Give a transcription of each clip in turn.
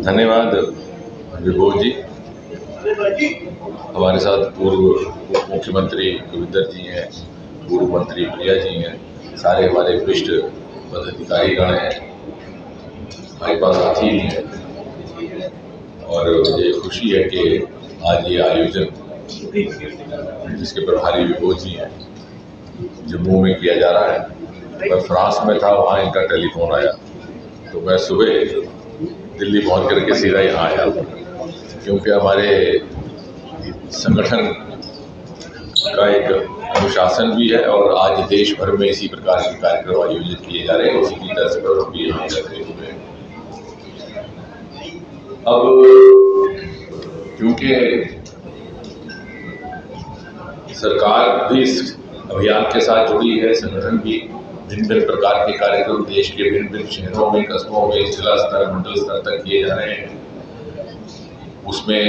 धन्यवाद विभोर जी। हमारे साथ पूर्व मुख्यमंत्री कविंदर जी हैं, पूर्व मंत्री प्रिया जी हैं, सारे हमारे वरिष्ठ पदाधिकारीगण हैं, हमारे पास साथी भी हैं। और मुझे खुशी है कि आज ये आयोजन जिसके प्रभारी विभोर जी हैं जम्मू में किया जा रहा है। मैं फ्रांस में था, वहाँ इनका टेलीफोन आया तो मैं सुबह दिल्ली पहुँच करके सीधा यहाँ आया, क्योंकि हमारे संगठन का एक अनुशासन भी है और आज देश भर में इसी प्रकार के कार्यक्रम आयोजित किए जा रहे हैं। उसी की तर्ज पर हम भी यहाँ करते हुए अब क्योंकि सरकार भी इस अभियान के साथ जुड़ी है, संगठन भी भिन्न भिन्न प्रकार के कार्यक्रम देश के भिन्न भिन्न शहरों में, कस्बों में, जिला स्तर, मंडल स्तर तक किए जा रहे हैं। उसमें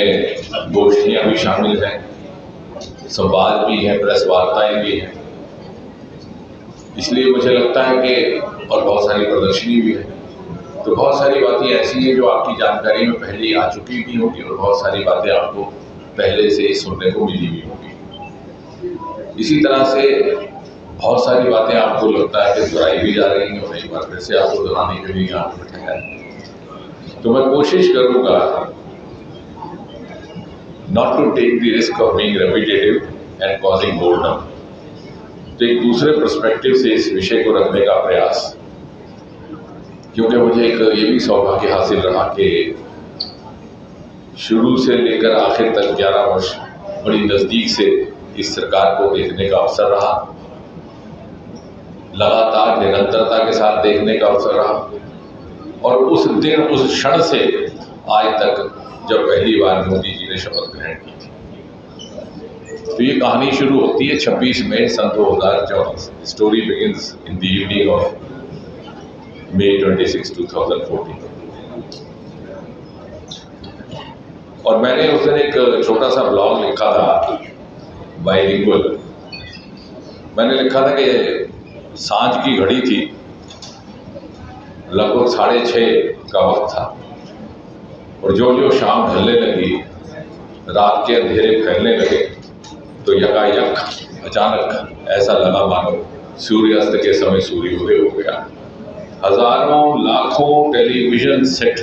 गोष्ठियां भी शामिल हैं, संवाद भी है, प्रेस वार्ताएं भी हैं। इसलिए मुझे लगता है कि और बहुत सारी प्रदर्शनी भी है, तो बहुत सारी बातें ऐसी हैं जो आपकी जानकारी में पहले ही आ चुकी भी होगी और बहुत सारी बातें आपको पहले से ही सुनने को मिली भी होगी। इसी तरह से बहुत सारी बातें आपको लगता है कि दोहराई भी जा रही हैं और एक बार फिर से आपको दोहराने के लिए यहाँ पर बैठा है। तो मैं कोशिश करूँगा not to take the risk of being repetitive and causing boredom, तो एक दूसरे पर्सपेक्टिव से इस विषय को रखने का प्रयास, क्योंकि मुझे एक ये भी सौभाग्य हासिल रहा कि शुरू से लेकर आखिर तक 11 वर्ष बड़ी नज़दीक से इस सरकार को देखने का अवसर रहा, लगातार निरंतरता के साथ देखने का अवसर रहा। और उस दिन, उस क्षण से आज तक जब पहली बार मोदी जी ने शपथ ग्रहण की थी, तो ये कहानी शुरू होती है 26 मई सन 2014। Story begins in the evening of May 26, 2014। और मैंने उस दिन एक छोटा सा ब्लॉग लिखा था, बाइलिंगुअल। मैंने लिखा था कि सांझ की घड़ी थी, लगभग 6:30 का वक्त था, और जो जो शाम ढलने लगी, रात के अंधेरे फैलने लगे, तो यकायक अचानक ऐसा लगा मानो सूर्यास्त के समय सूर्योदय हो गया। हजारों लाखों टेलीविजन सेट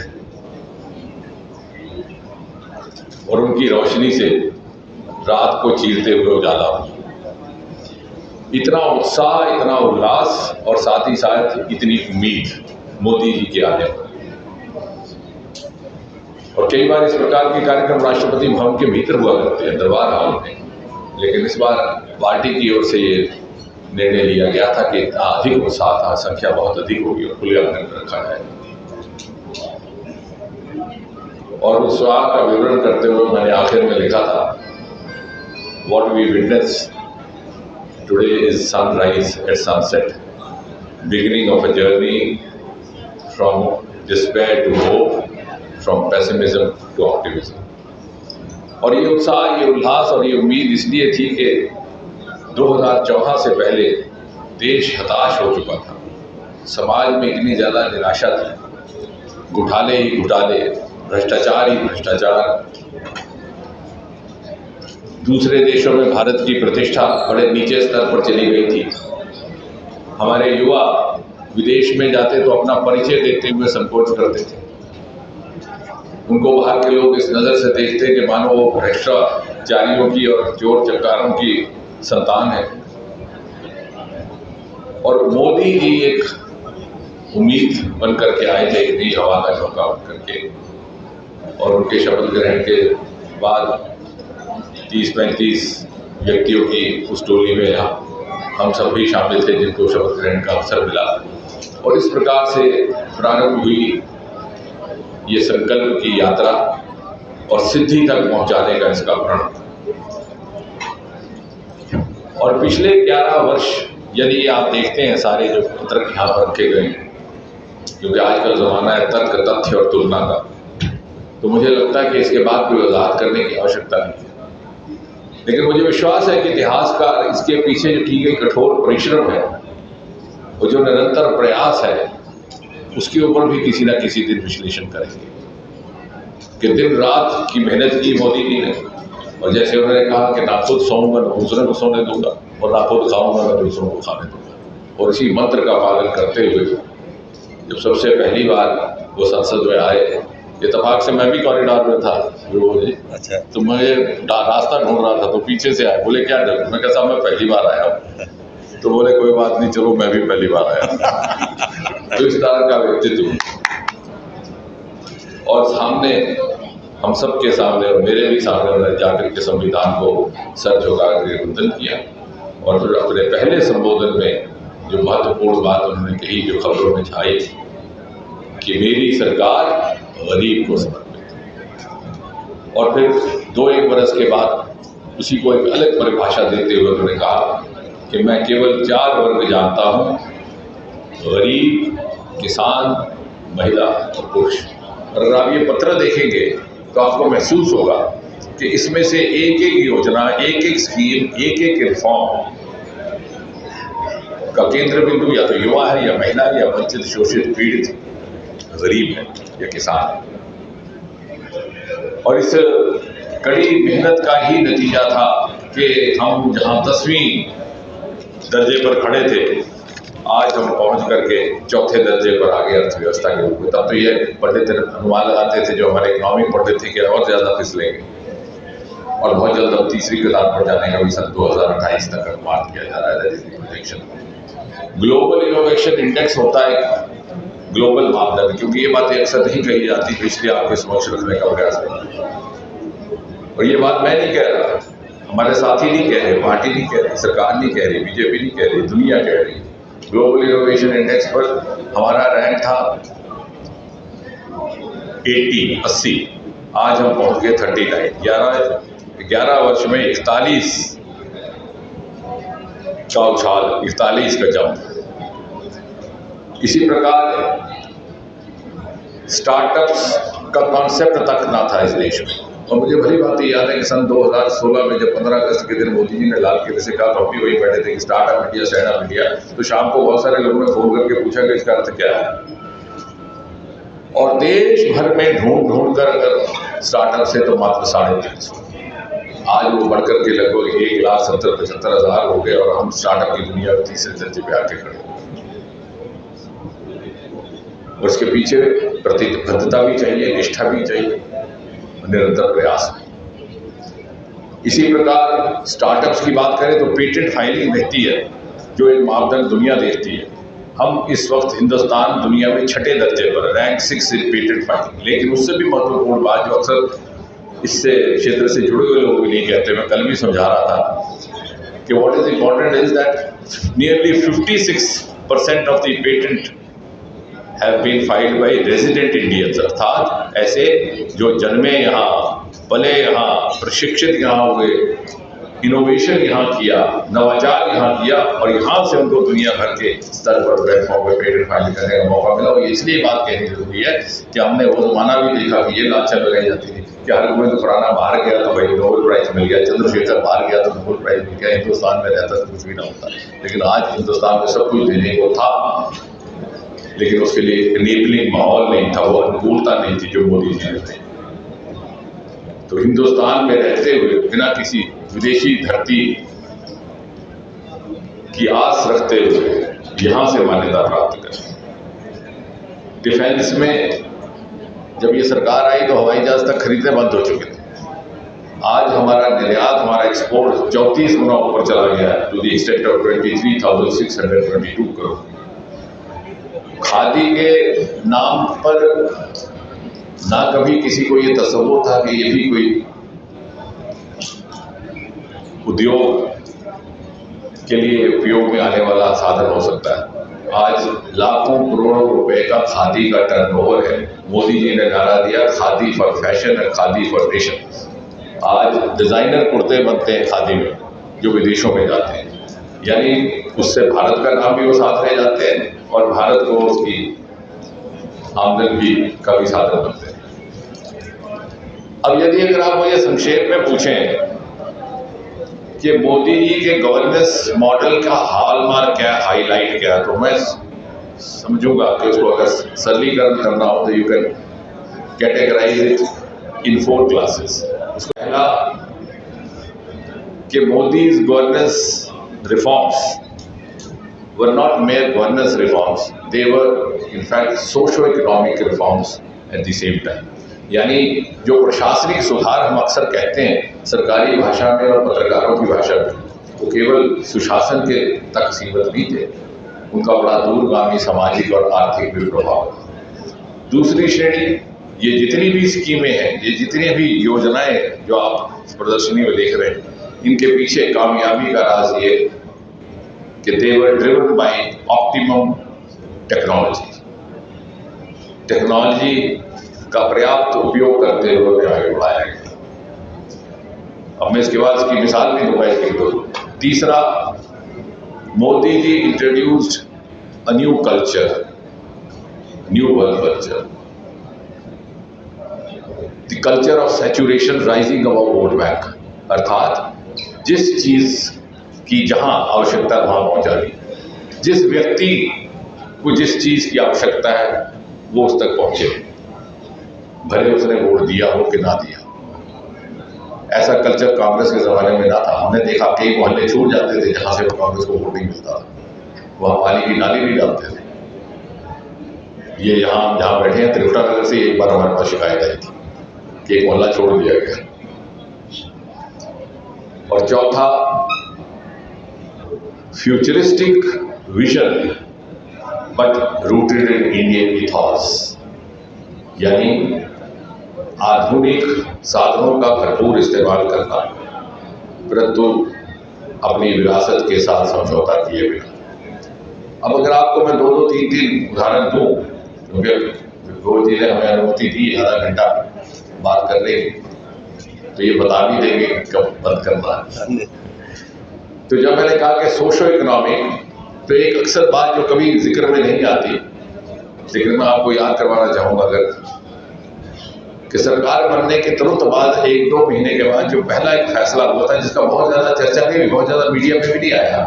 और उनकी रोशनी से रात को चीरते हुए उजाला हुआ। इतना उत्साह, इतना उल्लास और साथ ही साथ इतनी उम्मीद मोदी जी के आने पर। और कई बार इस प्रकार के कार्यक्रम राष्ट्रपति भवन के भीतर हुआ करते हैं, दरबार हॉल में, लेकिन इस बार पार्टी की ओर से ये निर्णय लिया गया था कि इतना अधिक उत्साह था, संख्या बहुत अधिक होगी और खुले आंगन में रखा जाए। और उत्साह का विवरण करते हुए मैंने आखिर में लिखा था, what we witness today is sunrise at sunset, beginning of a journey from despair to hope, from pessimism to optimism. और ये उत्साह, ये उल्लास और ये उम्मीद इसलिए थी कि 2014 से पहले देश हताश हो चुका था, समाज में इतनी ज़्यादा निराशा थी, घोटाले ही घोटाले, भ्रष्टाचार ही भ्रष्टाचार। दूसरे देशों में भारत की प्रतिष्ठा बड़े नीचे स्तर पर चली गई थी। हमारे युवा विदेश में जाते तो अपना परिचय देते हुए संकोच करते थे। उनको बाहर के लोग इस नज़र से देखते कि मानो वो भ्रष्टाचारियों की और चोर चकारों की संतान है। और मोदी जी एक उम्मीद बन करके आए थे, एक नई हवा का झोंका बन करके। और उनके शपथ ग्रहण के बाद 30-35 व्यक्तियों की उस टोली में हम सब भी शामिल थे जिनको शपथ ग्रहण का अवसर मिला। और इस प्रकार से प्रारंभ हुई ये संकल्प की यात्रा और सिद्धि तक पहुंचाने का इसका प्रण। और पिछले 11 वर्ष यदि आप देखते हैं सारे जो पत्रक यहाँ पर रखे गए हैं, क्योंकि आज का ज़माना है तर्क, तथ्य और तुलना का, तो मुझे लगता है कि इसके बाद कोई वजाहत करने की आवश्यकता नहीं है। लेकिन मुझे विश्वास है कि इतिहासकार इसके पीछे जो की गई कठोर परिश्रम है, वो जो निरंतर प्रयास है, उसके ऊपर भी किसी ना किसी दिन विश्लेषण करेंगे कि दिन रात की मेहनत की मोदी जी ने, और जैसे उन्होंने कहा कि ना खुद सोऊंगा ना दूसरे को सोने दूंगा और ना खुद खाऊंगा ना दूसरों को खाने दूंगा, और इसी मंत्र का पालन करते हुए जब सबसे पहली बार वो संसद में आए, इत्तेफाक से मैं भी कॉरिडोर में था जी। अच्छा। तो मैं रास्ता ढूंढ रहा था तो पीछे से आए, बोले क्या डर? मैं कहा साहब मैं पहली बार आया हूँ। तो बोले कोई बात नहीं, चलो मैं भी पहली बार आया। तो इस तरह का व्यक्तित्व, और सामने हम सब के सामने और मेरे भी सामने उन्होंने जाकर के संविधान को सर झुका कर वंदन किया, और फिर अपने पहले संबोधन में जो महत्वपूर्ण बात उन्होंने कही, जो खबरों में छाई कि मेरी सरकार गरीब को समर्पित, और फिर 2-1 बरस के बाद उसी को एक अलग परिभाषा देते हुए उन्होंने कहा कि मैं केवल 4 वर्ग जानता हूँ, गरीब, किसान, महिला और पुरुष। और अगर आप ये पत्र देखेंगे तो आपको महसूस होगा कि इसमें से एक एक योजना, एक एक स्कीम, एक एक रिफॉर्म का केंद्र बिंदु या तो युवा है, या महिला है, या वंचित, शोषित, पीड़ित, गरीब है, या किसान है। और इस कड़ी मेहनत का ही नतीजा था कि हम जहां 10वीं दर्जे पर खड़े थे, आज हम पहुंच करके 4थे दर्जे पर आ गए अर्थव्यवस्था के रूप में। तब तो ये पंडित अनुमान लगाते थे जो हमारे इकोनॉमिक पढ़ते थे कि और ज़्यादा फिसलेंगे, और बहुत जल्द हम तीसरी कतार पर जाने का भी सन 2028 तक अनुमान किया जा रहा है प्रोजेक्शन। ग्लोबल इनोवेशन इंडेक्स होता है ग्लोबल मापदंड, क्योंकि ये बातें अक्सर नहीं कही जाती, तो इसलिए आपके समक्ष रखने का प्रयास करता हूं। और ये बात मैं नहीं कह रहा, हमारे साथी नहीं कह रहे, पार्टी नहीं कह रही, सरकार नहीं कह रही, बीजेपी नहीं कह रही, दुनिया कह रही। ग्लोबल इनोवेशन इंडेक्स पर हमारा रैंक था 80, आज हम पहुंच गए 39। 11 वर्ष में 41 का उछाल, 41 का जंप। इसी प्रकार स्टार्टअप्स का कॉन्सेप्ट तक ना था इस देश में। और मुझे भली बात याद है कि सन 2016 में जब 15 अगस्त के दिन मोदी जी ने लाल किले से कहा, तो हम भी वही बैठे थे कि स्टार्टअप इंडिया, स्टैंडअप इंडिया। तो शाम को बहुत सारे लोगों ने फोन करके पूछा कि इसका अर्थ क्या है, और देश भर में ढूंढ कर अगर स्टार्टअप से तो मात्र 350, आज वो बढ़कर के लगभग 1,70,75,000 हो गए, और हम स्टार्टअप की दुनिया में तीसरे दर्जे पे आके खड़े। उसके पीछे प्रतिबद्धता भी चाहिए, निष्ठा भी चाहिए, निरंतर प्रयास है। इसी प्रकार स्टार्टअप्स की बात करें तो पेटेंट फाइलिंग रहती है, जो एक मापदंड दुनिया देखती है। हम इस वक्त हिंदुस्तान दुनिया में 6ठे दर्जे पर, रैंक 6 इन पेटेंट फाइलिंग। लेकिन उससे भी महत्वपूर्ण बात जो अक्सर इससे क्षेत्र से जुड़े हुए लोग भी नहीं कहते, मैं कल भी समझा रहा था कि what is important is that nearly 56% of the patent have been filed by resident Indians, अर्थात ऐसे जो जन्मे यहाँ, पले यहाँ, प्रशिक्षित यहाँ हुए, इनोवेशन यहाँ किया, नवाचार यहाँ किया, और यहाँ से उनको दुनिया भर के स्तर पर प्लेटफॉर्म पर पेटेंट फाइल करने का मौका मिला। और इसलिए बात कहनी जरूरी है कि हमने वो जमाना भी देखा कि ये लालचा लगाई जाती थी कि हर कोई तो खुराना बाहर गया तो भाई नोबेल प्राइज मिल गया, चंद्रशेखर बाहर गया तो नोबेल प्राइज मिल गया, हिंदुस्तान में रहता तो कुछ भी ना होता। लेकिन आज हिंदुस्तान में सब कुछ देने को था, लेकिन उसके लिए इनेबलिंग माहौल नहीं था, वो अनुकूलता नहीं थी जो मोदी जी ने दी। तो हिंदुस्तान में रहते हुए बिना किसी विदेशी धरती की आस रखते हुए यहाँ से मान्यता प्राप्त करें। डिफेंस में जब ये सरकार आई तो हवाई जहाज तक खरीदने बंद हो चुके थे। आज हमारा निर्यात, हमारा एक्सपोर्ट 34 गुना ऊपर चला गया है, to the extent of 23,622 crore. Khadi के नाम पर ना कभी किसी को ये तस्वुर था कि ये भी कोई उद्योग के लिए उपयोग में आने वाला साधन हो सकता है। आज लाखों करोड़ों रुपए का खादी का टर्नओवर है। मोदी जी ने नारा दिया, khadi for fashion and khadi for nation. आज डिजाइनर कुर्ते बनते हैं खादी में जो विदेशों में जाते हैं, यानी उससे भारत का नाम भी वो साथ ले जाते हैं और भारत को उसकी आमदन भी का भी साधन बनते हैं। अब यदि अगर आप मुझे संक्षेप में पूछें कि मोदी जी के गवर्नेंस मॉडल का हॉलमार्क क्या, हाईलाइट क्या, तो मैं समझूंगा कि उसको अगर सरलीकरण करना हो तो you can categorise it in 4 classes. पहला कि Modi's governance reforms were not mere governance reforms, they were in fact socio-economic reforms at the same time। यानी जो प्रशासनिक सुधार हम अक्सर कहते हैं सरकारी भाषा में और पत्रकारों की भाषा में, वो केवल सुशासन के तक सीमित नहीं थे, उनका बड़ा दूरगामी सामाजिक और आर्थिक भी प्रभाव था। दूसरी श्रेणी, ये जितनी भी स्कीमें हैं, ये जितनी भी योजनाएं जो आप प्रदर्शनी में देख रहे हैं, इनके पीछे कामयाबी का राज ये कि they were driven by optimum technology. Technology का पर्याप्त उपयोग करते हुए उन्हें आगे बढ़ाया गया। अब मैं इसके बाद इसकी मिसाल भी दूंगा इसकी दो। तीसरा, Modi ji introduced a new culture, new world culture, the culture of saturation rising above vote bank. अर्थात जिस चीज की जहां आवश्यकता वहां पहुंचा दी, जिस व्यक्ति को जिस चीज की आवश्यकता है वो उस तक पहुंचे, भले उसने वोट दिया हो कि ना दिया। ऐसा कल्चर कांग्रेस के जमाने में ना था। हमने देखा कई मोहल्ले छूट जाते थे जहां से वो कांग्रेस को वोट नहीं मिलता था, वहां पानी की नाली भी डालते थे। ये यहाँ जहां बैठे हैं त्रिपुरा नगर से एक बार हमारे पास शिकायत आई थी कि एक मोहल्ला छोड़ दिया गया। और चौथा, futuristic vision but rooted in Indian ethos, यानी आधुनिक साधनों का भरपूर इस्तेमाल करना, परंतु अपनी विरासत के साथ समझौता किए बिना। अब अगर आपको मैं 2-2, 3-3 उदाहरण दूं, क्योंकि रोज जी ने हमें अनुमति दी आधा घंटा बात करने की, तो ये बता भी देंगे कब बंद करना है। तो जब मैंने कहा कि सोशो इकोनॉमिक, तो एक अक्सर बात जो कभी जिक्र में नहीं आती, लेकिन मैं आपको याद करवाना चाहूंगा अगर, कि सरकार बनने के तुरंत बाद 1-2 महीने के बाद जो पहला एक फैसला हुआ था, जिसका बहुत ज्यादा चर्चा नहीं हुई, बहुत ज्यादा मीडिया में भी नहीं आया,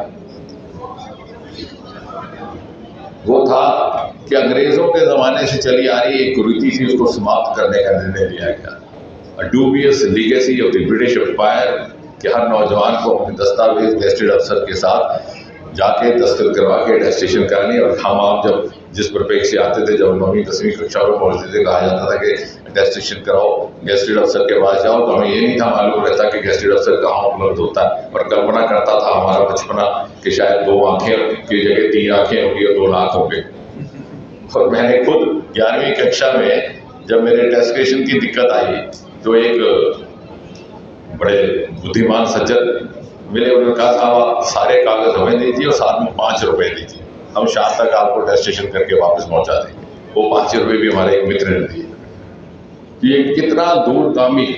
वो था कि अंग्रेजों के जमाने से चली आ रही एक कुरीति थी, उसको समाप्त करने का निर्णय लिया गया। A dubious legacy of the British Empire, कि हर नौजवान को अपने दस्तावेज गेस्टेड अफसर के साथ जाके दस्तखत करवा के अटेस्टेशन करानी। और हम आप जब जिस परिप्रेक्ष्य से आते थे, जब 9वीं 10वीं कक्षा में पढ़ते थे, कहा जाता था कि अटेस्टेशन कराओ, गेस्टेड अफसर के पास जाओ, तो हमें ये नहीं था मालूम रहता कि गेस्टेड अफसर कहाँ उपलब्ध होता है। और कल्पना करता था हमारा बचपना कि शायद 2 आंखें की जगह 3 आंखें होंगी और 2 लाख होंगे। और मैंने खुद 11वीं कक्षा में जब मेरे अटेस्टेशन की दिक्कत आई, तो एक बड़े बुद्धिमान सज्जन मिले, उन्होंने कहा साहब सारे कागज हमें दीजिए और साथ में 5 रुपए दीजिए, हम शाम तक आपको अटेस्टेशन करके वापस पहुंचा देंगे। वो 5 रुपए भी हमारे एक मित्र ने दिए। ये कितना दूरगामी,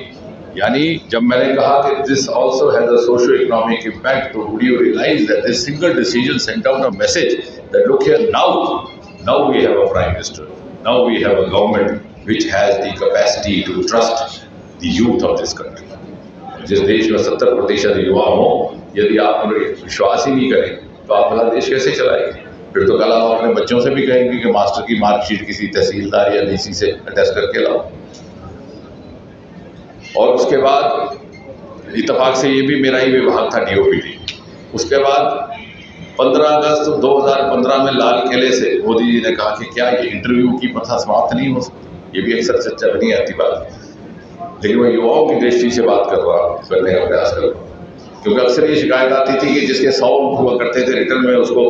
यानी जब मैंने कहा कि this also has a socio economic impact, तो would you realise that this single decision sent out a message that look here, now we have a prime minister, now we have a government which has the capacity to trust the youth of this country. जिस देश में 70% युवा हो, यदि आप उन्हें विश्वास ही नहीं करें तो आप भला देश कैसे चलाएंगे? फिर तो कल आप अपने बच्चों से भी कहेंगे कि मास्टर की मार्कशीट किसी तहसीलदार या डीसी से अटेस्ट करके लाओ। और उसके बाद इत्तेफाक से ये भी मेरा ही विभाग था, डीओपीटी। उसके बाद 15 अगस्त 2015 में लाल किले से मोदी जी ने कहा कि क्या ये इंटरव्यू की प्रथा समाप्त नहीं हो सकती। ये भी अक्सर चर्चा नहीं आती बात, लेकिन मैं युवाओं की दृष्टि से बात करने का प्रयास कर रहा हूँ, क्योंकि अक्सर ये शिकायत आती थी कि जिसके 100 हुआ करते थे रिटर्न में, उसको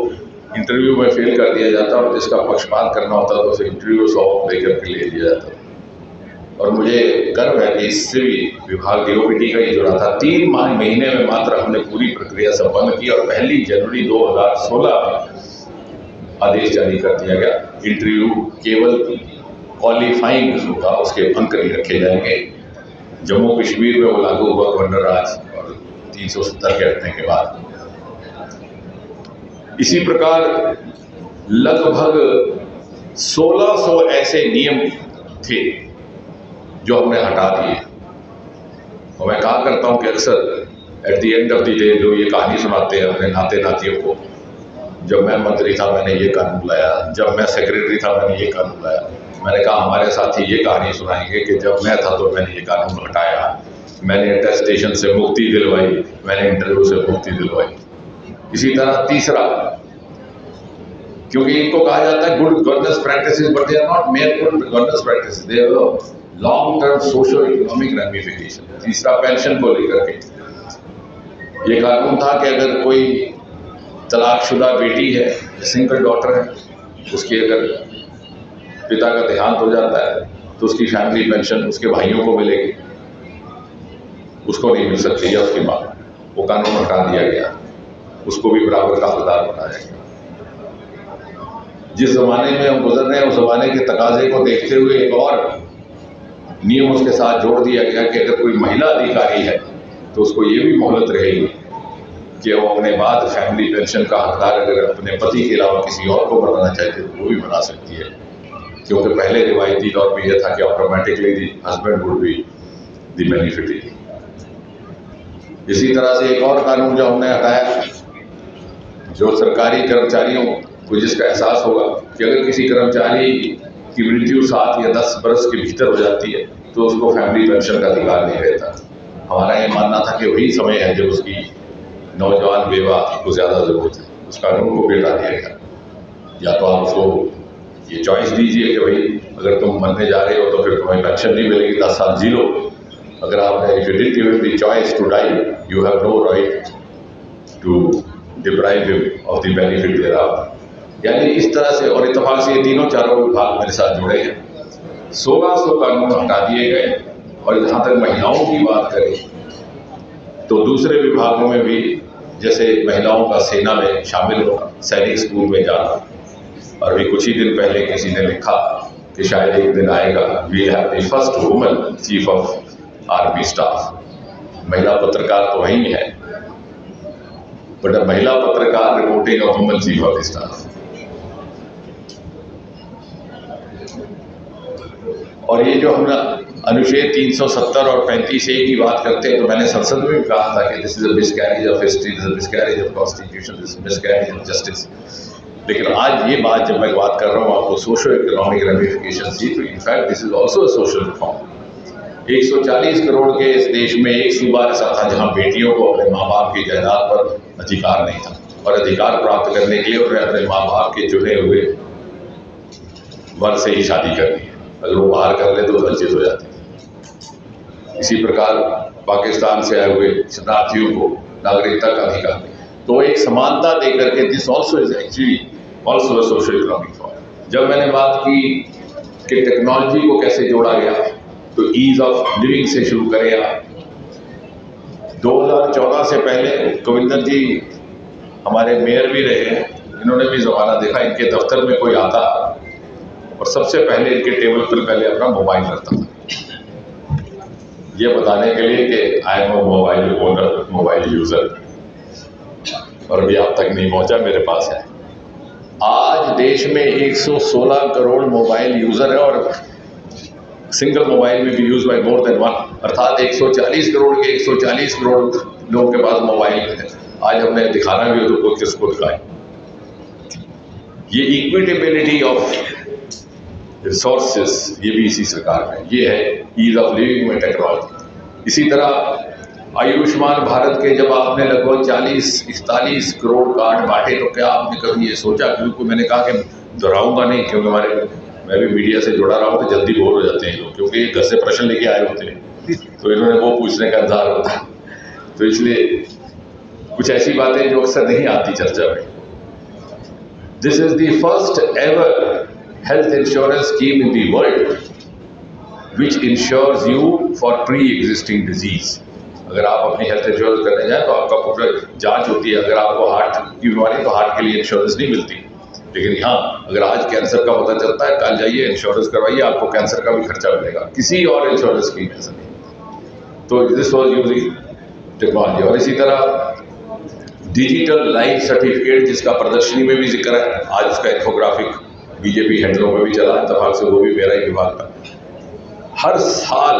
इंटरव्यू में फेल कर दिया जाता, और जिसका पक्षपात करना होता तो उसे इंटरव्यू 100 लेकर के ले लिया जाता। और मुझे गर्व है कि इससे भी विभाग डीओपीटी का ही जुड़ा था। 3 महीने में मात्र हमने पूरी प्रक्रिया संपन्न की और 1 जनवरी 2016 में आदेश जारी कर दिया गया। इंटरव्यू केवल क्वालिफाइंग होगा, उसके अंक नहीं रखे जाएंगे। जम्मू कश्मीर में वो लागू हुआ गवर्नर राज और 370 के हटने के बाद। इसी प्रकार लगभग 1600 ऐसे नियम थे जो हमने हटा दिए। और मैं कहा करता हूं कि अक्सर at the end of the day जो ये कहानी सुनाते हैं अपने नाते नातियों को, जब मैं मंत्री था मैंने ये कानून लाया, जब मैं सेक्रेटरी था मैंने ये कानून लाया। मैंने कहा हमारे साथी ये कहानी सुनाएंगे कि जब मैं था तो मैंने ये कानून हटाया, मैंने अटेस्टेशन से मुक्ति दिलवाई, मैंने इंटरव्यू से मुक्ति दिलवाई। इसी तरह तीसरा, क्योंकि इनको कहा जाता है good governance practices, but they are not mere good governance practices, they have long term social economic ramification. तीसरा, पेंशन को लेकर के ये कानून था कि अगर कोई तलाकशुदा बेटी है, सिंगल डॉटर है, उसकी अगर पिता का देहांत हो जाता है तो उसकी फैमिली पेंशन उसके भाइयों को मिलेगी, उसको नहीं मिल सकती है उसकी माँ। वो कानून हटा दिया गया, उसको भी बराबर का हकदार बनाया गया। जिस जमाने में हम गुजर रहे हैं उस जमाने के तकाजे को देखते हुए एक और नियम उसके साथ जोड़ दिया गया कि अगर कोई महिला अधिकारी है तो उसको ये भी मोहलत रहेगी कि वो अपने बाद फैमिली पेंशन का हकदार अगर अपने पति के अलावा किसी और को बनाना चाहते तो वो भी बना सकती है, क्योंकि पहले रिवायती दौर में यह था कि automatically the husband would be the beneficiary. इसी तरह से एक और कानून जो हमने हटाया, जो सरकारी कर्मचारियों को जिसका एहसास होगा कि अगर किसी कर्मचारी की मृत्यु 7 या 10 बरस के भीतर हो जाती है तो उसको फैमिली पेंशन का अधिकार नहीं रहता। हमारा ये मानना था कि वही समय है जब उसकी नौजवान बेवा को ज़्यादा ज़रूरत है, उस कानून को भी हटा दिया गया। या तो आप उसको ये चॉइस दीजिए कि भाई अगर तुम मरने जा रहे हो तो फिर तुम्हें पेंशन नहीं मिलेगी, 10 साल जी लो। अगर आपने if you did give him the choice to die, you have no right to deprive him of the benefit thereof. यानी इस तरह से, और इत्तेफाक से ये तीनों चारों विभाग मेरे साथ जुड़े हैं। 1600 कानून हटा दिए गए। और जहाँ तक महिलाओं की बात करें तो दूसरे विभागों में भी, जैसे महिलाओं का सेना में शामिल होना, सैनिक स्कूल में जाना, और अभी कुछ ही दिन पहले किसी ने लिखा कि शायद एक दिन आएगा we have the first woman chief of army staff. महिला पत्रकार तो वही है, बट महिला पत्रकार reporting of woman chief of staff. और ये जो हम अनुच्छेद 370 और 35A की बात करते हैं, तो मैंने संसद में भी कहा था कि this is a miscarriage of history, this is a miscarriage of constitution, this is miscarriage of justice. लेकिन आज ये बात जब मैं बात कर रहा हूँ आपको सोशो इकोनॉमिक रेमिफिकेशन की, तो in fact this is also a social reform. 140 crore के इस देश में एक सूबा ऐसा था जहाँ बेटियों को अपने माँ बाप की जायदाद पर अधिकार नहीं था, और अधिकार प्राप्त करने के लिए उन्हें अपने माँ बाप के चुने हुए वर से ही शादी करनी है। अगर वो बाहर कर ले तो वंचित हो जाती है। इसी प्रकार पाकिस्तान से आए हुए शरणार्थियों को नागरिकता का अधिकार नहीं। तो एक समानता देकर के this also is actually also social economic form. जब मैंने बात की कि टेक्नोलॉजी को कैसे जोड़ा गया, तो ईज ऑफ लिविंग से शुरू करें आप। 2014 से पहले कविंदर जी हमारे मेयर भी रहे हैं, इन्होंने भी ज़माना देखा। इनके दफ्तर में कोई आता और सबसे पहले इनके टेबल पर पहले अपना मोबाइल रखता था, ये बताने के लिए कि I am a mobile owner, mobile user, और अभी आप तक नहीं पहुंचा, मेरे पास है। आज देश में 116 करोड़ मोबाइल यूजर है, और सिंगल मोबाइल में भी use by more than one, अर्थात 140 करोड़ के 140 करोड़ लोगों के पास मोबाइल है। आज हमने दिखाना भी हो तो कोई किसको दिखाए। ये इक्विटेबिलिटी ऑफ रिसोर्सेस, ये भी इसी सरकार में, ये है ईज ऑफ लिविंग में टेक्नोलॉजी। इसी तरह आयुष्मान भारत के जब आपने लगभग 40-41 करोड़ कार्ड बांटे, तो क्या आपने कभी ये सोचा? क्योंकि मैंने कहा कि दोहराऊंगा नहीं, क्योंकि मैं भी मीडिया से जुड़ा रहा हूँ तो जल्दी बोर हो जाते हैं लोग, क्योंकि घर से प्रश्न लेके आए होते हैं तो इन्होंने वो पूछने का इंतजार होता है, तो इसलिए कुछ ऐसी बातें जो अक्सर नहीं आती चर्चा में। This is the first ever health insurance scheme in the world which insures you for pre-existing disease। अगर आप अपनी हेल्थ इंश्योरेंस करने जाए तो आपका पूरा जांच होती है। अगर आपको हार्ट की बीमारी, तो हार्ट के लिए इंश्योरेंस नहीं मिलती, लेकिन यहाँ अगर आज कैंसर का पता चलता है, कल जाइए इंश्योरेंस करवाइए, आपको कैंसर का भी खर्चा मिलेगा, किसी और इंश्योरेंस स्कीम में ऐसा नहीं। तो दिस वॉज यूजिंग टेक्नोलॉजी। और इसी तरह डिजिटल लाइफ सर्टिफिकेट, जिसका प्रदर्शनी में भी जिक्र है, आज उसका इन्फोग्राफिक बीजेपी हैंडलों में भी चला, इत्तेफाक से वो भी मेरा ही विभाग था। हर साल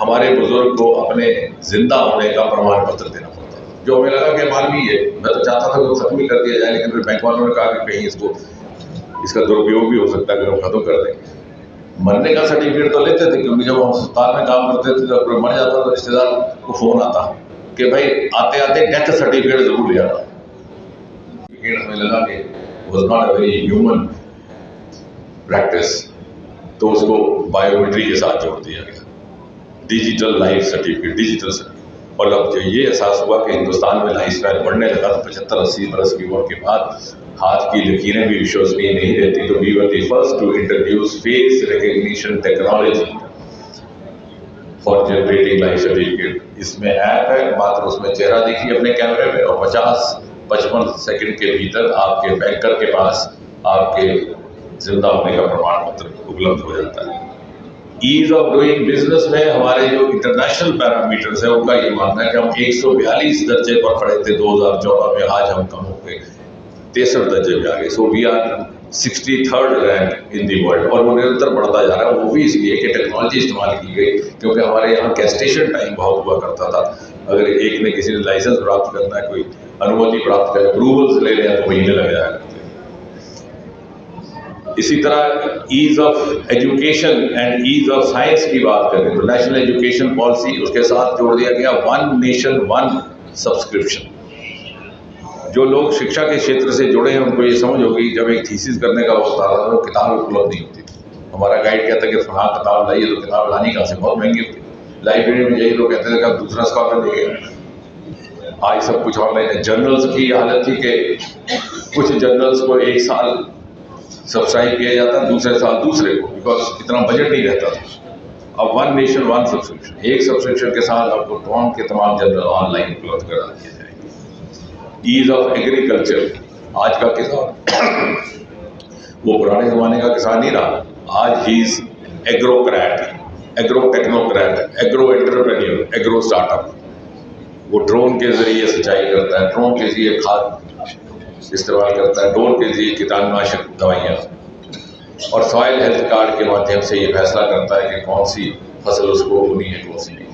हमारे बुजुर्ग को अपने जिंदा होने का प्रमाण पत्र देना पड़ता था। जो हमें लगा कि मानवीय है। मैं तो चाहता था कि वो खत्म ही कर दिया जाए, लेकिन फिर बैंक वालों ने कहा कि कहीं इसका दुरुपयोग भी हो सकता है अगर हम खत्म कर दें। मरने का सर्टिफिकेट तो लेते थे, क्योंकि जब हम अस्पताल में काम करते थे तो मर जाता तो रिश्तेदार को फोन आता कि भाई आते आते डेथ सर्टिफिकेट जरूर ले आना। हमें लगा कि was not a very human practice, तो उसको बायोमेट्री के साथ जोड़ दिया गया, digital life certificate, digital certificate. और अब जो ये एहसास हुआ कि हिंदुस्तान में लाइफ स्पैन बढ़ने लगा तो 75-80 बरस की उम्र के बाद हाथ की लकीरें भी विश्वसनीय नहीं रहती, तो we were the first to introduce face recognition technology for generating life certificate. इसमें ऐप है, मात्र उसमें चेहरा देखिए अपने कैमरे में और 50-55 सेकंड के भीतर आपके बैंकर के पास आपके जिंदा होने का प्रमाण पत्र उपलब्ध हो जाता है। ईज ऑफ डूइंग बिजनेस में हमारे जो इंटरनेशनल पैरामीटर्स है उनका ये मानना है कि हम 142 दर्जे पर खड़े थे 2014 में, आज हम कम हो गए 63 दर्जे में आ गए। So we are 63rd rank in the world, और वो निरंतर बढ़ता जा रहा है। वो भी इसलिए कि टेक्नोलॉजी इस्तेमाल की गई, क्योंकि हमारे यहाँ कैस्टेशन टाइम बहुत हुआ करता था। अगर एक ने किसी ने लाइसेंस प्राप्त करना है, कोई अनुमति प्राप्त करे, अप्रूवल्स ले लिया तो महीने लग जाया करते। इसी तरह ease of education and ease of science की बात करें तो नेशनल एजुकेशन पॉलिसी, उसके साथ जोड़ दिया गया 1 नेशन 1 सब्सक्रिप्शन। जो लोग शिक्षा के क्षेत्र से जुड़े हैं उनको ये समझ होगी, जब एक थीसिस करने का वक्त आता था तो किताब उपलब्ध नहीं होती थी। हमारा गाइड कहता है कि हाँ किताब लाइए, तो किताब लानी कहाँ से, बहुत महंगी होती। लाइब्रेरी में जाइए तो कहते थे कि आप दूसरा स्कॉलर लेंगे। आज सब कुछ ऑनलाइन है। जर्नल्स की हालत थी कि कुछ जर्नल्स को एक साल सब्सक्राइब किया जाता, दूसरे साल दूसरे को, बिकॉज इतना बजट नहीं रहता था। अब 1 नेशन 1 सब्सक्रिप्शन, एक सब्सक्रिप्शन के साथ आपको तमाम के तमाम जर्नल ऑनलाइन उपलब्ध करा दिए जाएंगे। ईज ऑफ एग्रीकल्चर, आज का किसान वो पुराने जमाने का किसान नहीं रहा, आज he is agrocrat, agro technocrat, agro entrepreneur, agro startup. वो ड्रोन के जरिए सिंचाई करता है, ड्रोन के जरिए खाद इस्तेमाल करता है, ड्रोन के जरिए कीटाणुनाशक दवाइयाँ, और सॉइल हेल्थ कार्ड के माध्यम से ये फैसला करता है कि कौन सी फसल उसको होनी है, कौन सी नहीं।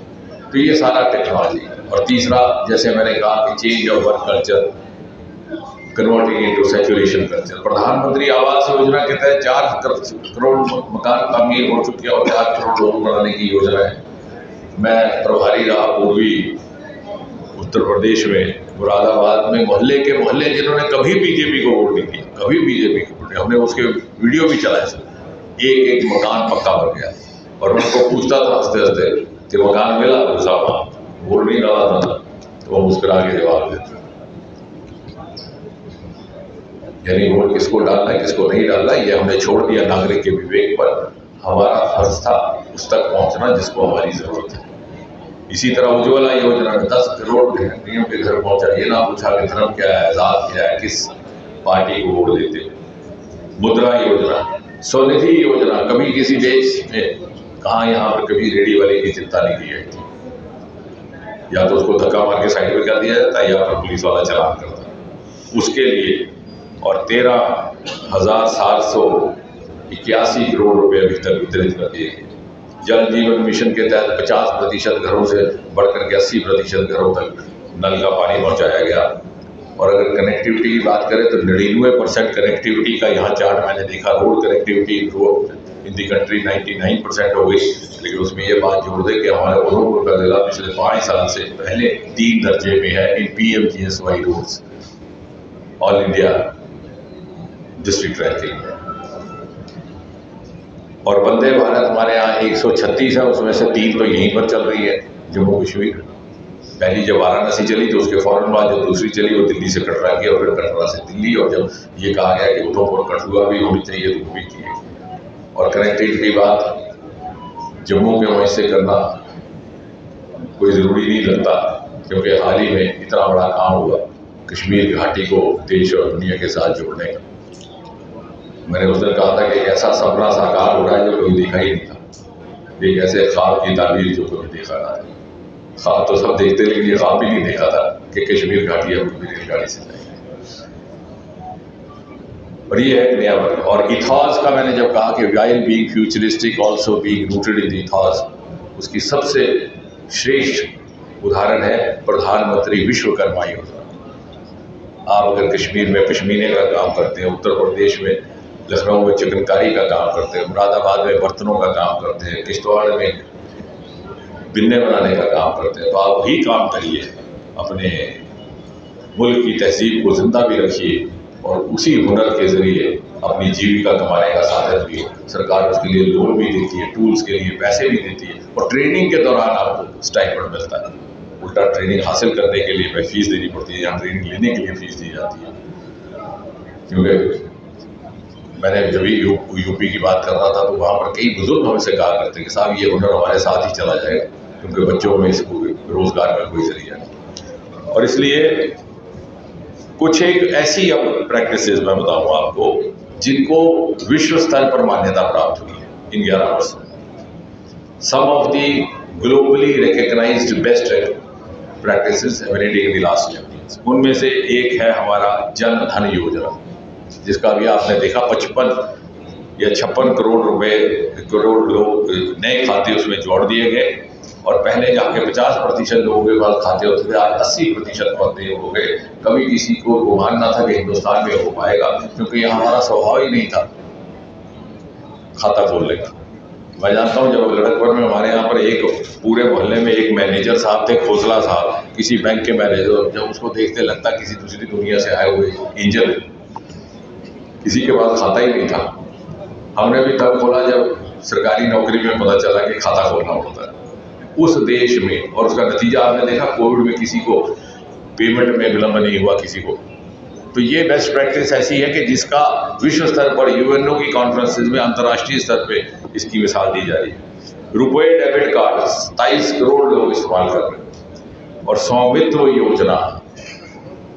तो ये सारा टेक्नोलॉजी। और तीसरा, जैसे मैंने कहा कि change of work culture converting into saturation culture. प्रधानमंत्री आवास योजना के तहत 4 करोड़ मकान तामीर हो चुके हैं और 4 करोड़ लोग बनाने की योजना है। मैं प्रभारी रहा पूर्वी उत्तर प्रदेश में, मुरादाबाद में, मोहल्ले के मोहल्ले जिन्होंने कभी बीजेपी को वोट नहीं दिया, कभी बीजेपी को वोट, हमने उसके वीडियो भी चलाए सर। एक मकान पक्का बन गया, और उनको पूछता था हंसते हंसते कि मकान मिला, तो साहब वोट नहीं डाला था, तो वो मुस्कुरा के जवाब देते। यानी वोट किसको डालना है, किसको नहीं डालना है, ये हमने छोड़ दिया नागरिक के विवेक पर। हमारा फर्ज था उस तक पहुंचना जिसको हमारी जरूरत है। इसी तरह उज्ज्वला योजना में 10 करोड़ गृहिणियों के घर पहुंचा। ये ना पूछा कि धर्म क्या है, जात क्या है, किस पार्टी को वोट देते। मुद्रा योजना, स्वनिधि योजना, कभी किसी देश में कहाँ यहाँ पर कभी रेडी वाले की चिंता नहीं की गई थी। या तो उसको धक्का मार के साइड में कर दिया जाता है, या फिर पुलिस वाला चालान करता है उसके लिए। और 13,781 करोड़ रुपए अभी तक वितरित कर दिए गए। जल जीवन मिशन के तहत 50% घरों से बढ़कर के 80% घरों तक नल का पानी पहुंचाया गया। और अगर कनेक्टिविटी की बात करें तो 99% कनेक्टिविटी का यहाँ चार्ट मैंने देखा। रोड कनेक्टिविटी इन दी कंट्री 99% हो गई, लेकिन उसमें ये बात जोड़ दे कि हमारे उधमपुर का जिला पिछले 5 साल से पहले 3 दर्जे में है in PMGSY roads, all India district ranking में। और वंदे भारत हमारे यहाँ 136 है, उसमें से 3 तो यहीं पर चल रही है, जम्मू कश्मीर। पहली जब वाराणसी चली तो उसके फौरन बाद जब दूसरी चली वो दिल्ली से कटरा की, और फिर कटरा से दिल्ली, और जब ये कहा गया कि उधमपुर कठुआ भी होनी चाहिए तो वो भी की। और कनेक्टिविटी बात जम्मू के वहीं से करना कोई ज़रूरी नहीं लगता, क्योंकि हाल ही में इतना बड़ा काम हुआ कश्मीर घाटी को देश और दुनिया के साथ जोड़ने का। मैंने उस दिन कहा था कि ऐसा सपना साकार हो रहा है जो कभी देखा ही नहीं था। एक ऐसे ख्वाब की ताबीर जो कभी देखा ना था। ख्वाब तो सब देखते, लेकिन ये ख्वाब भी नहीं देखा था कि कश्मीर घाटी हम कभी रेलगाड़ी से जाएंगे। और ये है नया वर्ग। और इथॉस का मैंने जब कहा कि while being futuristic also being rooted in the ethos, उसकी सबसे श्रेष्ठ उदाहरण है प्रधानमंत्री विश्वकर्मा योजना। आप अगर कश्मीर में पश्मीने का काम करते हैं, उत्तर प्रदेश में लखनऊ में चिकनकारी का काम करते हैं, मुरादाबाद में बर्तनों का काम करते हैं, किश्तवाड़ में बिन्ने बनाने का काम करते हैं, तो आप वही काम करिए, अपने मुल्क की तहजीब को जिंदा भी रखिए और उसी हुनर के ज़रिए अपनी जीविका कमाने का साधन भी सरकार उसके लिए लोन भी देती है, टूल्स के लिए पैसे भी देती है और ट्रेनिंग के दौरान आपको स्टाइपेंड मिलता है। उल्टा ट्रेनिंग हासिल करने के लिए फीस देनी पड़ती है, यहाँ ट्रेनिंग लेने के लिए फीस दी जाती है। क्योंकि मैंने जब भी यूपी की बात कर रहा था तो वहाँ पर कई बुजुर्ग हमसे कहा करते कि साहब ये हुनर हमारे साथ ही चला जाएगा, क्योंकि बच्चों में इसको रोजगार का कोई जरिया नहीं। और इसलिए कुछ एक ऐसी अब प्रैक्टिसेस मैं बताऊंगा आपको जिनको विश्व स्तर पर मान्यता प्राप्त हुई है इन 11 वर्षों में। Some of the globally recognised best practices emanating in the last 10 years। उनमें से एक है हमारा जन धन योजना, जिसका भी आपने देखा 55 या 56 करोड़ लोग नए खाते उसमें जोड़ दिए गए और पहले जाके 50% लोगों के पास खाते होते थे, आज 80% खाते हो गए। कभी किसी को गुमान ना था कि हिंदुस्तान में हो पाएगा, क्योंकि यहाँ हमारा स्वभाव ही नहीं था खाता खोलने का। मैं जानता हूँ जब लड़कपुर में हमारे यहाँ पर एक पूरे मोहल्ले में एक मैनेजर साहब थे, खोसला साहब, किसी बैंक के मैनेजर, जब उसको देखते लगता किसी दूसरी दुनिया से आए हुए एंजल, किसी के पास खाता ही नहीं था। हमने भी तब खोला जब सरकारी नौकरी में पता चला कि खाता खोलना होता है उस देश में, और उसका नतीजा आपने देखा, कोविड में किसी को पेमेंट में विलंब नहीं हुआ किसी को। तो ये बेस्ट प्रैक्टिस ऐसी है कि जिसका विश्व स्तर पर यूएनओ की कॉन्फ्रेंसेस में अंतर्राष्ट्रीय स्तर पे इसकी मिसाल दी जा रही है। रुपए डेबिट कार्ड 27 करोड़ लोग इस्तेमाल कर रहे हैं। और स्वामित्व योजना,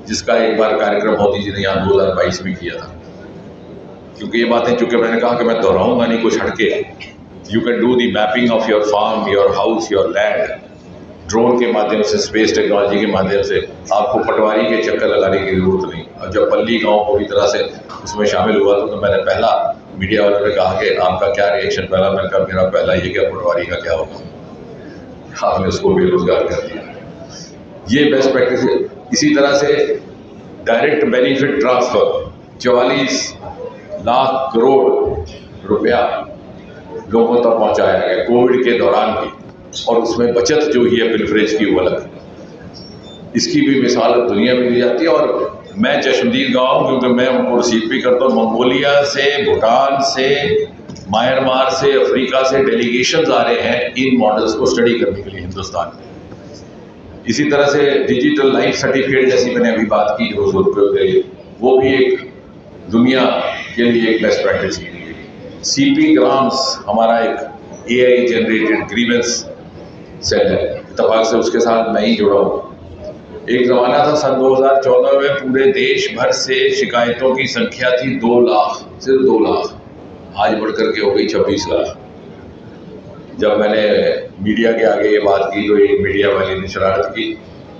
जिसका एक बार कार्यक्रम मोदी जी ने यहाँ 2022 में किया था। क्योंकि ये बातें चूंकि मैंने कहा कि मैं दोहराऊंगा नहीं कुछ हटके, you can do the mapping of your farm, your house, your land, drone के माध्यम से, स्पेस टेक्नोलॉजी के माध्यम से। आपको पटवारी के चक्कर लगाने की जरूरत नहीं। और जब पल्ली गांव पूरी तरह से उसमें शामिल हुआ तो मैंने पहला मीडिया वालों ने कहा कि आपका क्या रिएक्शन? पहला मैंने कहा मेरा पहला ये क्या पटवारी का क्या होगा, आपने उसको बेरोजगार कर दिया। ये बेस्ट प्रैक्टिस है। इसी तरह से direct benefit transfer 44 lakh crore रुपया लोगों तक पहुंचाया गया कोविड के दौरान भी, और उसमें बचत जो ही है पिलफरेज की वो अलग, इसकी भी मिसाल दुनिया में दी जाती है। और मैं चश्मदीद गाँव हूँ क्योंकि मैं उनको रिसीव भी करता हूँ। मंगोलिया से, भूटान से, म्यांमार से, अफ्रीका से डेलीगेशंस आ रहे हैं इन मॉडल्स को स्टडी करने के लिए हिंदुस्तान में। इसी तरह से डिजिटल लाइफ सर्टिफिकेट जैसी मैंने अभी बात की जो उपयोग है, वो भी एक दुनिया के लिए एक बेस्ट प्रैक्टिस की गई है। सीपी ग्राम्स हमारा एक AI जनरेटेड ग्रीवेंस सेल है, इत्तेफाक से उसके साथ मैं ही जुड़ा हूँ। एक ज़माना था सन 2014 में पूरे देश भर से शिकायतों की संख्या थी 2 लाख, सिर्फ 2 लाख, आज बढ़कर के हो गई 26 लाख। जब मैंने मीडिया के आगे ये बात की तो एक मीडिया वाले ने शरारत की,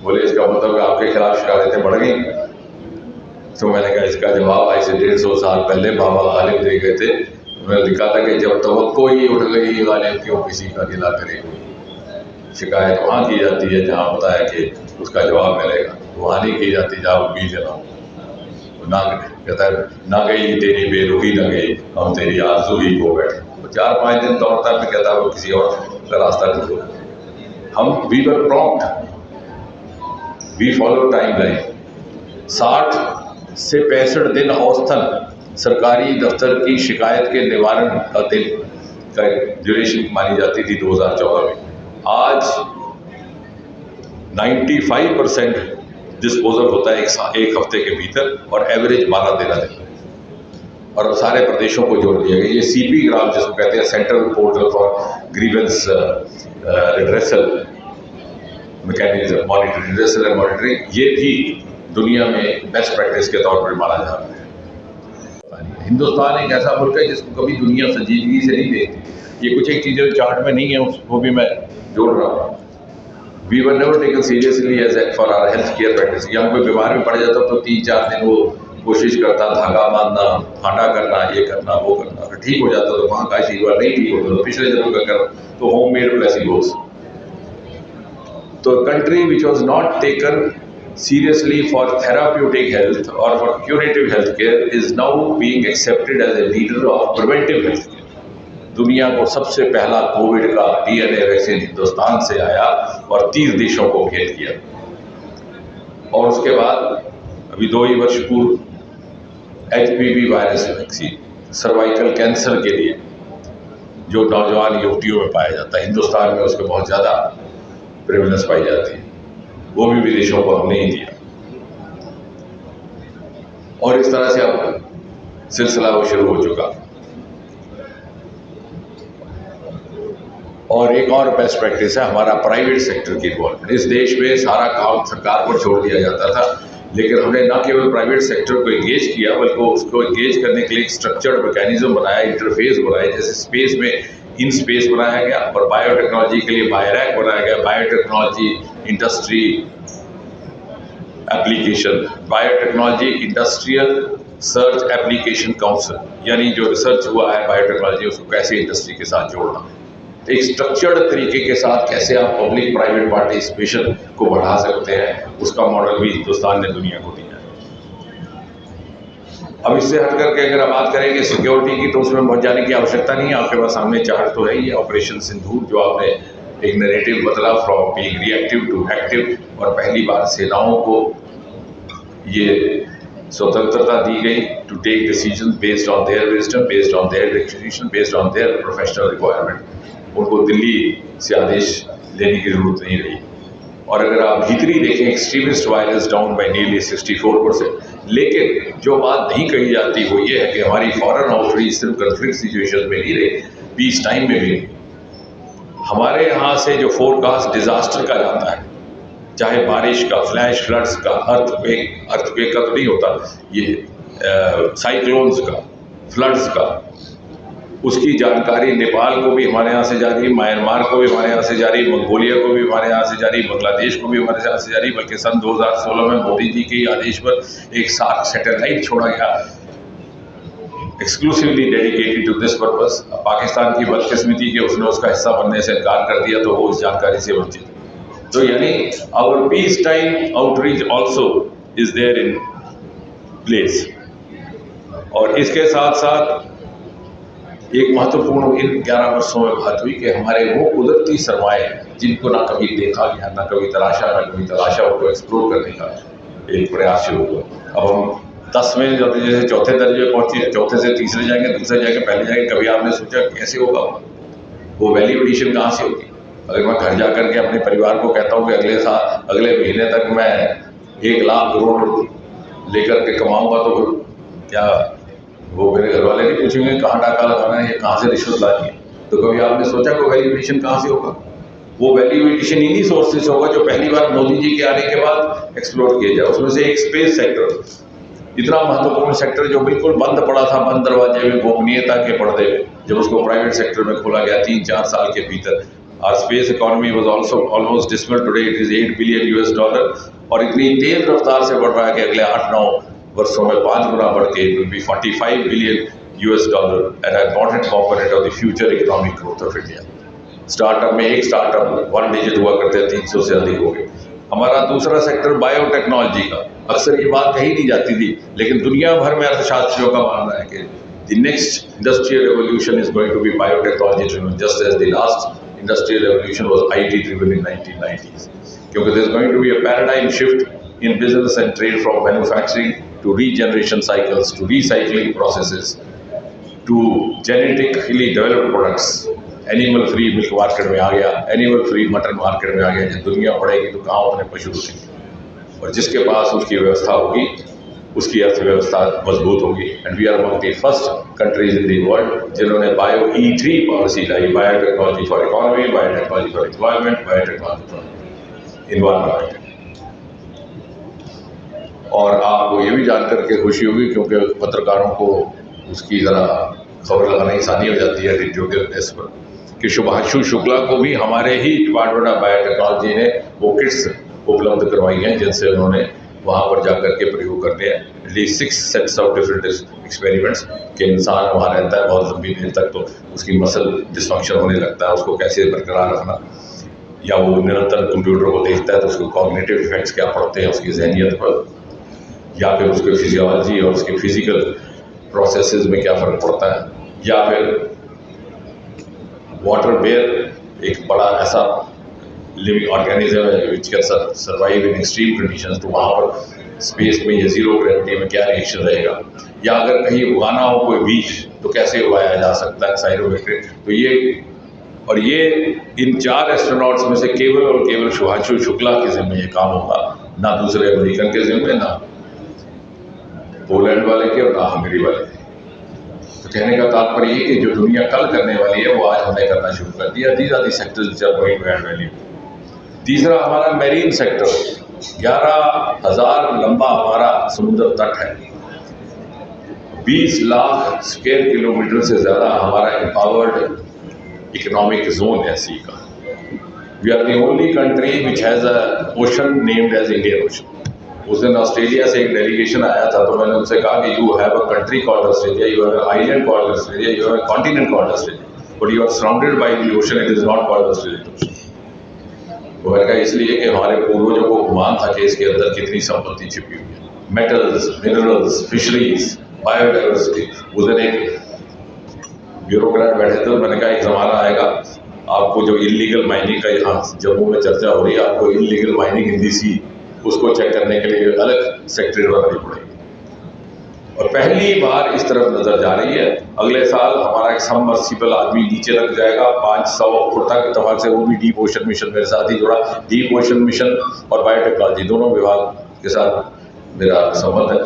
बोले इसका मतलब आपके खिलाफ शिकायतें बढ़ गई। तो मैंने कहा इसका जवाब आज से 150 साल पहले बाबा गालिब दे गए थे। उन्होंने लिखा था कि जब तवक्को ही उठ गई गालिब क्यों किसी का गिला करे कोई। शिकायत वहाँ की जाती है जहाँ पता है कि उसका जवाब मिलेगा, वहाँ नहीं की जाती जहाँ उम्मीद है ना। कहता है ना गई तेरी बेरुखी न गई, हम तेरी आरज़ू ही खो बैठे। तो 4-5 दिन दौड़ता है, कहता है वो किसी और का रास्ता ढूंढो। हम we were prompt, we follow timeline. 60 से 65 दिन औसतन सरकारी दफ्तर की शिकायत के निवारण का दिन का ड्यूरेशन मानी जाती थी 2014 में। आज 95% डिस्पोजल होता है एक हफ्ते के भीतर, और एवरेज 12 दिन है। और अब सारे प्रदेशों को जोड़ दिया गया। ये CP ग्राम जिसको कहते हैं, central portal for grievance redressal mechanism, monitoring, redressal and monitoring, ये भी दुनिया में बेस्ट प्रैक्टिस के तौर पर माना जा रहा है। हिंदुस्तान एक ऐसा मुल्क है जिसको कभी दुनिया संजीदगी से नहीं देखती। ये कुछ एक चीज़ें चार्ट में नहीं है, उसको भी मैं जोड़ रहा हूँ। We were never taken seriously as for our health care practice. या कोई बीमार भी पड़ जाता तो 3-4 दिन वो कोशिश करता, धागा बांधना, फांडा करना, ये करना, वो करना, फिर ठीक हो जाता तो वहाँ का एक बार नहीं ठीक होता तो पिछले जन्म का कर, तो होम मेड प्लेसिबोस। तो country which was not taken seriously for therapeutic health or for curative healthcare is now being accepted as a leader of preventive healthcare. दुनिया को सबसे पहला कोविड का DNA वैक्सीन हिंदुस्तान से आया और 30 देशों को घेर किया। और उसके बाद अभी 2 ही वर्ष पूर्व HPV virus vaccine cervical cancer के लिए जो नौजवान युवतियों में पाया जाता है, हिंदुस्तान में उसके बहुत ज़्यादा प्रेवलेंस पाई जाती है, वो भी विदेशों को हमने ही दिया। और इस तरह से अब सिलसिला वो शुरू हो चुका। और एक और बेस्ट प्रैक्टिस है हमारा प्राइवेट सेक्टर की इन्वॉल्वमेंट। इस देश में सारा काम सरकार पर छोड़ दिया जाता था, लेकिन हमने न केवल प्राइवेट सेक्टर को एंगेज किया बल्कि उसको एंगेज करने के लिए एक स्ट्रक्चर्ड मैकेनिज्म बनाया, इंटरफेस बनाया। जैसे स्पेस में इन स्पेस बनाया गया और बायोटेक्नोलॉजी के लिए बायोरैक बनाया गया, biotechnology industry application, biotechnology industrial search application council, यानी जो रिसर्च हुआ है बायोटेक्नोलॉजी उसको कैसे इंडस्ट्री के साथ जोड़ना, एक स्ट्रक्चर्ड तरीके के साथ कैसे आप पब्लिक प्राइवेट पार्टिसिपेशन को बढ़ा सकते हैं, उसका मॉडल भी हिंदुस्तान ने दुनिया को दिया है। अब इससे हट करके अगर आप बात करेंगे सिक्योरिटी की, तो उसमें बहुत जाने की आवश्यकता नहीं है। आपके पास सामने चार्ट तो है ही, ऑपरेशन सिंदूर जो आपने एक नैरेटिव बदला from being reactive to active, और पहली बार सेनाओं को ये स्वतंत्रता दी गई to take decision based on their wisdom, based on their description, based on their professional requirement. उनको दिल्ली से आदेश लेने की जरूरत नहीं रही। और अगर आप भीतरी देखें, extremist violence down by nearly 64%। लेकिन जो बात नहीं कही जाती वो ये है कि हमारी फॉरेन आउटरीच सिर्फ कन्फ्लिक्ट सिचुएशन में नहीं रही, पीस टाइम में भी हमारे यहाँ से जो फोरकास्ट डिजास्टर का जाता है, चाहे बारिश का, फ्लैश फ्लड्स का, अर्थक्वेक का तो नहीं होता, ये साइक्लोन्स का, फ्लड्स का, उसकी जानकारी नेपाल को भी हमारे यहाँ से जा रही, म्यांमार को भी हमारे यहाँ से जा रही, मंगोलिया को भी हमारे यहाँ से जा रही, बांग्लादेश को भी हमारे यहाँ से जा रही। बल्कि सन 2016 में मोदी जी के आदेश पर एक सार्क सैटेलाइट छोड़ा गया exclusively dedicated to this purpose. Pakistan की बदकिस्मती कि उसने उसका हिस्सा बनने से इनकार कर दिया, तो वो इस जानकारी से वंचित। तो यानी our peace time outreach also is there in place. और इसके साथ साथ एक महत्वपूर्ण इन 11 वर्षों में बात हुई कि हमारे वो कुदरती सरमाए जिनको ना कभी देखा गया, ना कभी तलाशा, उनको एक्सप्लोर करने का एक प्रयास शुरू हुआ। अब हम 10 में जैसे चौथे दर्जे पहुंचे, चौथे से तीसरे जाएंगे, दूसरे जाएंगे, पहले जाएंगे। कभी आपने सोचा कैसे होगा वो वैल्यू एडिशन कहाँ से होगी? अगर मैं घर जाकर के अपने परिवार को कहता हूँ कि अगले महीने तक मैं 1 लाख करोड़ लेकर के कमाऊंगा, तो क्या वो मेरे घर वाले नहीं पूछेंगे कहाँ डाका लगाना है या कहाँ से रिश्वत लानी है? तो कभी आपने सोचा कि वैल्यू एडिशन कहाँ से होगा? वो वैल्यू एडिशन इन्हीं सोर्सेज होगा जो पहली बार मोदी जी के आने के बाद एक्सप्लोर किया जाए। उसमें से एक स्पेस सेक्टर, इतना महत्वपूर्ण सेक्टर जो बिल्कुल बंद पड़ा था, बंद दरवाजे में, गोपनीयता के पर्दे में, जब उसको प्राइवेट सेक्टर में खोला गया 3-4 साल के भीतर। Our space economy was also almost dismal. Today it is $8 billion और इतनी तेज रफ्तार से बढ़ रहा है कि अगले 8-9 वर्षों में 5 गुना बढ़ के it will be $45 billion and an important component of the future economic growth of India. Startup में एक स्टार्टअप 1 डिजिट हुआ करते हैं, 300 से अधिक हो गए। हमारा दूसरा सेक्टर बायोटेक्नोलॉजी का, अक्सर ये बात कही नहीं जाती थी, लेकिन दुनिया भर में अर्थशास्त्रियों का मानना है कि the next industrial revolution is going to be biotechnology driven, just as the last industrial revolution was IT driven in 1990s. Because there is going to be a paradigm shift in business and trade from manufacturing to regeneration cycles, to recycling processes, to genetically developed products. Animal free milk market में आ गया, animal free mutton market में आ गया। जब दुनिया बढ़ेगी तो कहाँ अपने पशु रुकेंगे? और जिसके पास उसकी व्यवस्था होगी, उसकी अर्थव्यवस्था मजबूत होगी। And we are among the first countries in the world जिन्होंने बायो E3 पॉलिसी लाई, biotechnology for economy, biotechnology for employment, biotechnology for environment. और आपको ये भी जानकर के खुशी होगी, क्योंकि पत्रकारों को उसकी ज़रा खबर लगाना आसानी हो जाती है रेडियो के बेस पर, कि शुभांशु शुक्ला को भी हमारे ही डिपार्टमेंट ऑफ बायोटेक्नोलॉजी ने वो किट्स उपलब्ध करवाई हैं, जिनसे उन्होंने वहाँ पर जाकर के प्रयोग करते हैं। At least 6 sets of different experiments कि इंसान वहाँ रहता है बहुत लंबी देर तक तो उसकी मसल डिस्फंक्शन होने लगता है, उसको कैसे बरकरार रखना। या वो निरंतर कंप्यूटर को देखता है तो उसको कॉग्निटिव इफेक्ट्स क्या पड़ते हैं उसकी जहनियत पर, या फिर उसके फिजियोलॉजी और उसके फिजिकल प्रोसेसेस में क्या फ़र्क पड़ता है, या फिर वाटर बेयर एक बड़ा ऐसा लिविंग ऑर्गेनिज्म है which can survive in extreme conditions, तो वहाँ पर स्पेस में या जीरो ग्रेविटी में क्या रिएक्शन रहेगा, या अगर कहीं उगाना हो कोई बीज तो कैसे उगाया जा सकता है साइरोमेट्रिक। तो ये इन 4 एस्ट्रोनॉट्स में से केवल और केवल शुभांशु शुक्ला के जिम्मे ये काम होगा, ना दूसरे अमेरिकन के जिम्मे, ना पोलैंड वाले के और ना हंगरी वाले के। तो कहने का तात्पर्य ये कि जो दुनिया कल करने वाली है वो आज हमने करना शुरू कर दिया। These are the sectors which are going to add value. तीसरा हमारा मैरीन सेक्टर, 11,000 लंबा हमारा समुद्र तट है, 20 लाख स्क्वायर किलोमीटर से ज़्यादा हमारा एम्पावर्ड इकोनॉमिक जोन है सी का। We are the only country which has a ocean named as Indian ocean. उस दिन ऑस्ट्रेलिया से एक डेलीगेशन आया था तो मैंने उनसे कहा कि you have a country called Australia, you have a island called Australia, you have a continent called Australia, but you are surrounded by the ocean, it is not called Australian ocean. तो मैंने कहा इसलिए कि हमारे पूर्वजों को गुमान था कि इसके अंदर कितनी संपत्ति छिपी हुई है, मेटल्स, मिनरल्स, फिशरीज, बायोडाइवर्सिटी। उस दिन एक ब्यूरोक्रेट बैठे थे, मैंने कहा एक ज़माना आएगा आपको जो इलीगल माइनिंग का यहाँ जम्मू में चर्चा हो रही है, आपको इलीगल माइनिंग इन दी सी उसको चेक करने के लिए अलग सेक्रेटरी बनानी पड़ेगी। और पहली बार इस तरफ नजर जा रही है। अगले साल हमारा एक सबमर्सिबल आदमी नीचे लग जाएगा 500 फुट तक इत्तेफाक से, वो भी डीप ओशन मिशन मेरे साथ ही जुड़ा। डीप ओशन मिशन और बायोटेक्नोलॉजी दोनों विभाग के साथ मेरा संबंध है।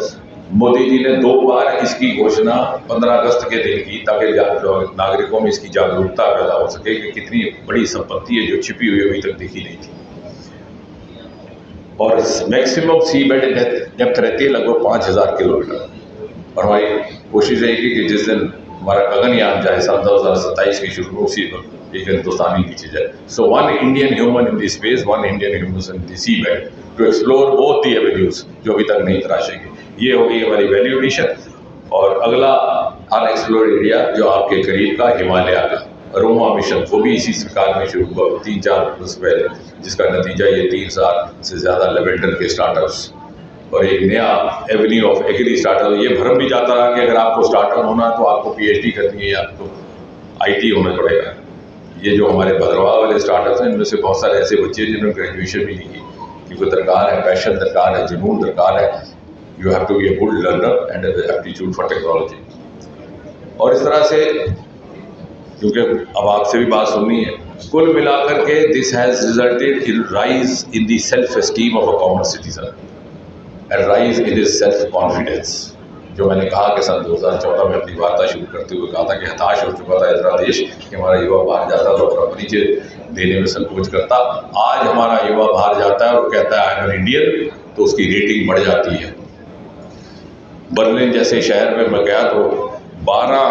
मोदी जी ने 2 बार इसकी घोषणा 15 अगस्त के दिन की ताकि नागरिकों में इसकी जागरूकता पैदा हो सके कि कितनी बड़ी संपत्ति है जो छिपी हुई अभी तक देखी नहीं थी। और मैक्सिमम सी बेड डेप्थ रहती है लगभग 5000 किलोमीटर। और हमारी कोशिश रहेगी कि जिस दिन हमारा गगनयान जाए साल 2027 की शुरू उसी पर एक हिंदुस्तानी नीचे जाए। So 1 Indian human in the space, 1 Indian human in the sea bed to explore both the avenues जो अभी तक नहीं तराशेगी। ये होगी हमारी वैल्यू एडिशन। और अगला अनएक्सप्लोर्ड एरिया जो आपके करीब का हिमालय का रोमा मिशन, वो भी इसी सरकार में शुरू हुआ 3-4 वर्ष पहले, जिसका नतीजा ये 3 साल से ज़्यादा लेवेंडर के स्टार्टअप्स और एक नया एवेन्यू ऑफ एग्री स्टार्टअप। ये भरम भी जाता रहा कि अगर आपको स्टार्टअप होना है तो आपको PhD करनी है या आपको IT होना पड़ेगा। ये जो हमारे भद्रवाह वाले स्टार्टअप्स हैं इनमें से बहुत सारे ऐसे बच्चे हैं जिन्होंने ग्रेजुएशन भी नहीं की, क्योंकि दरकार है, पैशन दरकार है, जुनून दरकार है। You have to be a good learner and aptitude for technology. और इस तरह से, क्योंकि अब आपसे भी बात सुननी है, कुल मिलाकर के this has resulted in rise in the self esteem of a common citizen and rise in his self confidence. जो मैंने कहा कि सन 2014 में अपनी वार्ता शुरू करते हुए कहा था कि हताश हो चुका था इतना देश कि हमारा युवा बाहर जाता तो अपना परिचय देने में संकोच करता। आज हमारा युवा बाहर जाता है और कहता है आई एम एन इंडियन, तो उसकी रेटिंग बढ़ जाती है। बर्लिन जैसे शहर में मैं गया तो 12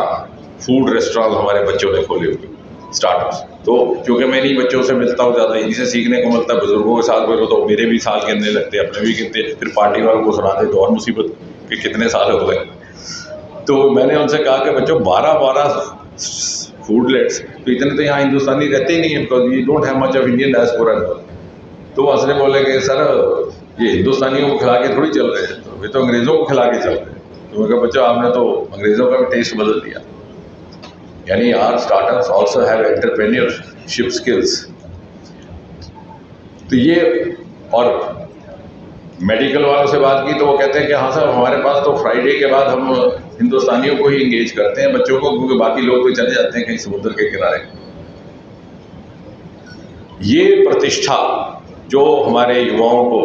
फूड रेस्टोरेंट हमारे बच्चों ने खोले हुए, स्टार्टअप्स। तो क्योंकि मैं इन्हीं बच्चों से मिलता हूँ, ज़्यादा इनसे सीखने को मिलता है। बुजुर्गों के साथ मिलो तो मेरे भी साल गिनने लगते, अपने भी गिनते, फिर पार्टी वालों को सुनाते तो और मुसीबत कि कितने साल हो गए। तो मैंने उनसे कहा कि बच्चों 12 फूडलेट्स, तो इतने तो यहाँ हिंदुस्तानी रहते ही नहीं है, because we don't have much of Indian diaspora. तो हंसने बोले कि सर ये हिंदुस्तानियों को खिला के थोड़ी चल रहे हैं, तो वे तो अंग्रेज़ों को खिला के चल रहे हैं। तो मैं कहा बच्चों आपने तो अंग्रेज़ों का भी टेस्ट बदल दिया। यानी our startups also have entrepreneurship skills. तो ये, और मेडिकल वालों से बात की तो वो कहते हैं कि हाँ साहब हमारे पास तो फ्राइडे के बाद हम हिंदुस्तानियों को ही इंगेज करते हैं, बच्चों को, क्योंकि बाकी लोग तो चले जाते हैं कहीं समुद्र के किनारे। ये प्रतिष्ठा जो हमारे युवाओं को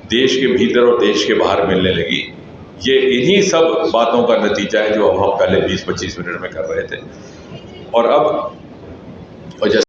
देश के भीतर और देश के बाहर मिलने लगी, ये इन्हीं सब बातों का नतीजा है जो अब हम पहले 20-25 मिनट में कर रहे थे। और अब, और जैसे